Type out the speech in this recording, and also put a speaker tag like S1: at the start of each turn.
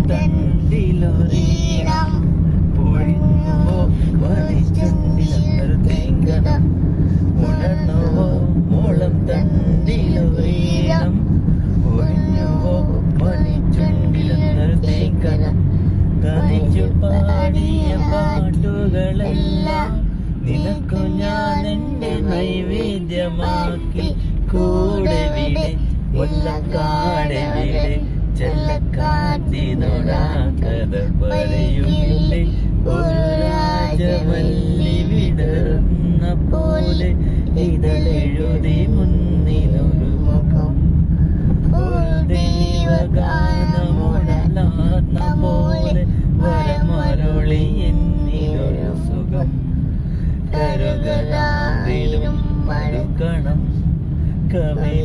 S1: തണ്ടിലൊരീണം പൊഴിഞ്ഞുവോ വലിച്ചുണ്ടിലൊരു തേങ്കണം ഉണർന്നുവോ മോളം തണ്ടിലൊരീണം പൊഴിഞ്ഞുവോ വലിച്ചുണ്ടിലൊരു തേങ്കണം തനിച്ചു പാടിയ പാട്ടുകളെല്ലാം നിനക്കു ഞാൻ എന്റെ നൈവേദ്യമാക്കി കൂടെ വിടെ മുല്ലക്കാടെ വിടെ ചെല്ലക്കാറ്റിനോടാക്കഥ പറയുമില്ലേ ഒരു രാജമല്ലി വിടർന്ന പോലെ ഇതളെഴുതി മുന്നിലൊരു മുഖം ഒരു ദൈവഗാനമുടലാർന്ന പോലെ വരമരുളി എന്നിലൊരു സുഖം കരുകളാവിലും മടുക്കണം കവി